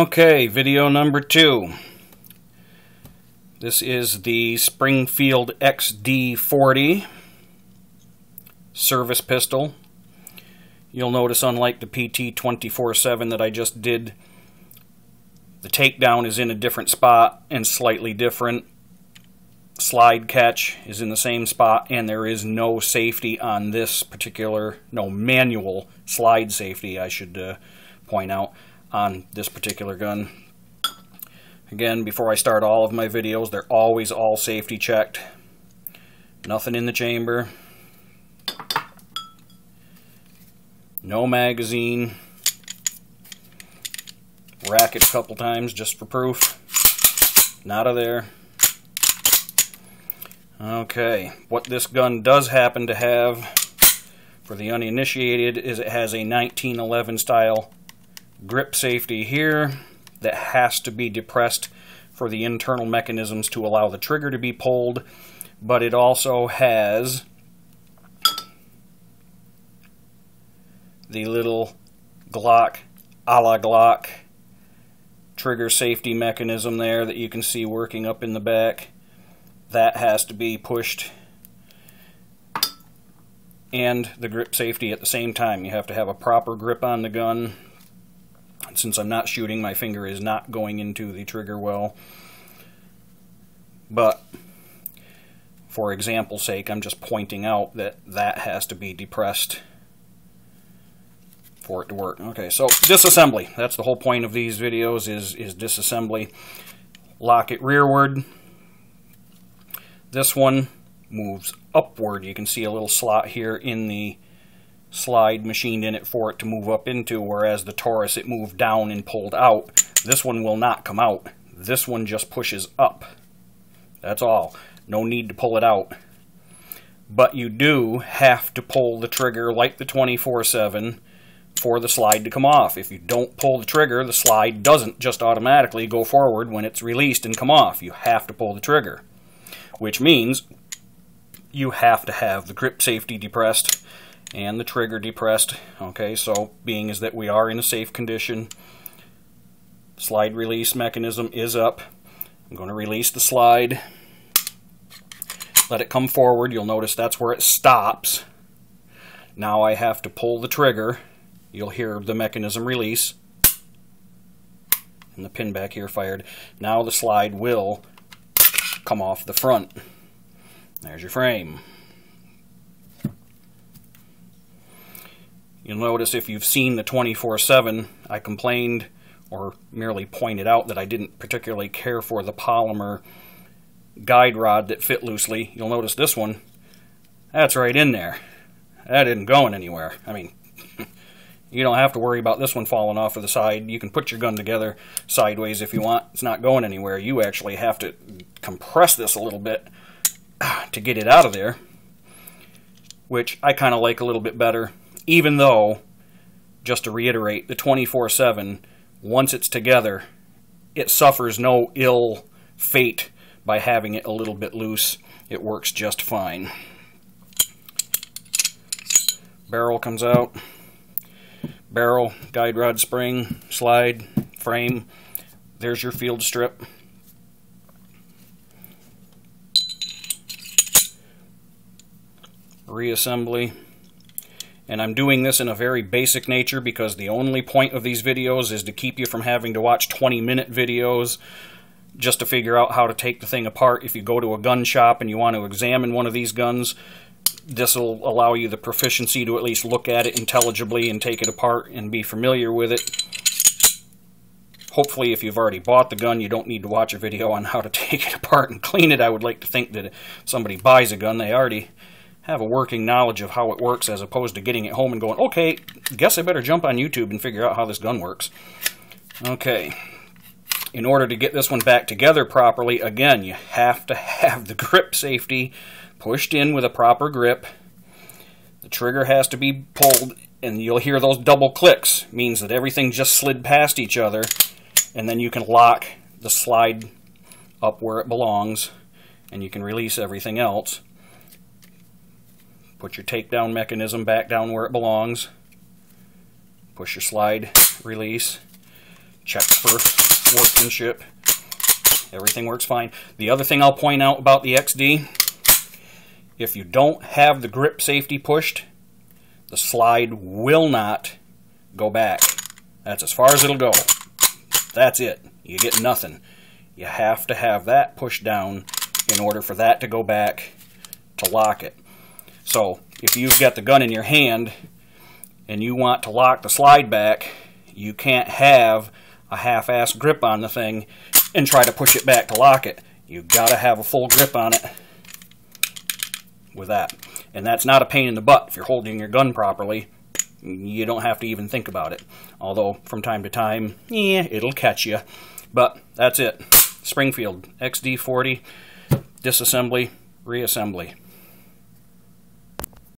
Okay, video number 2. This is the Springfield XD40 service pistol. You'll notice, unlike the PT 24/7 that I just did, the takedown is in a different spot and slightly different. Slide catch is in the same spot, and there is no safety on this particular, no manual slide safety, I should point out, on this particular gun. Again, before I start all of my videos, they're always all safety checked. Nothing in the chamber. No magazine. Rack it a couple times just for proof. Nada there. Okay, what this gun does happen to have, for the uninitiated, is it has a 1911 style grip safety here that has to be depressed for the internal mechanisms to allow the trigger to be pulled, but it also has the little Glock, a la Glock, trigger safety mechanism there that you can see working up in the back. That has to be pushed, and the grip safety at the same time. You have to have a proper grip on the gun. Since I'm not shooting, my finger is not going into the trigger well. But for example's sake, I'm just pointing out that that has to be depressed for it to work. Okay, so disassembly. That's the whole point of these videos, is disassembly. Lock it rearward. This one moves upward. You can see a little slot here in the slide machined in it for it to move up into, whereas the Taurus, it moved down and pulled out. This one will not come out. This one just pushes up. That's all. No need to pull it out. But you do have to pull the trigger like the 24/7 for the slide to come off. If you don't pull the trigger, the slide doesn't just automatically go forward when it's released and come off. You have to pull the trigger, which means you have to have the grip safety depressed and the trigger depressed. Okay, so being is that we are in a safe condition, slide release mechanism is up. I'm going to release the slide, let it come forward. You'll notice that's where it stops. Now I have to pull the trigger. You'll hear the mechanism release, and the pin back here fired. Now the slide will come off the front. There's your frame. You'll notice, if you've seen the 24/7, I complained or merely pointed out that I didn't particularly care for the polymer guide rod that fit loosely. You'll notice this one, that's right in there. That isn't going anywhere. I mean, you don't have to worry about this one falling off of the side. You can put your gun together sideways if you want. It's not going anywhere. You actually have to compress this a little bit to get it out of there, which I kind of like a little bit better. Even though, just to reiterate, the 24/7, once it's together, it suffers no ill fate by having it a little bit loose. It works just fine. Barrel comes out. Barrel, guide rod spring, slide, frame. There's your field strip. Reassembly. And I'm doing this in a very basic nature because the only point of these videos is to keep you from having to watch 20-minute videos just to figure out how to take the thing apart. If you go to a gun shop and you want to examine one of these guns, this will allow you the proficiency to at least look at it intelligibly and take it apart and be familiar with it. Hopefully, if you've already bought the gun, you don't need to watch a video on how to take it apart and clean it. I would like to think that if somebody buys a gun, they already have a working knowledge of how it works, as opposed to getting it home and going, okay, guess I better jump on YouTube and figure out how this gun works. Okay, in order to get this one back together properly, again, you have to have the grip safety pushed in with a proper grip. The trigger has to be pulled, and you'll hear those double clicks. It means that everything just slid past each other, and then you can lock the slide up where it belongs, and you can release everything else. Put your takedown mechanism back down where it belongs. Push your slide, release. check for workmanship. Everything works fine. The other thing I'll point out about the XD, if you don't have the grip safety pushed, the slide will not go back. That's as far as it'll go. That's it. You get nothing. You have to have that pushed down in order for that to go back to lock it. So if you've got the gun in your hand and you want to lock the slide back, you can't have a half-assed grip on the thing and try to push it back to lock it. You've got to have a full grip on it with that. And that's not a pain in the butt. If you're holding your gun properly, you don't have to even think about it. Although, from time to time, yeah, it'll catch you. But that's it. Springfield, XD40, disassembly, reassembly.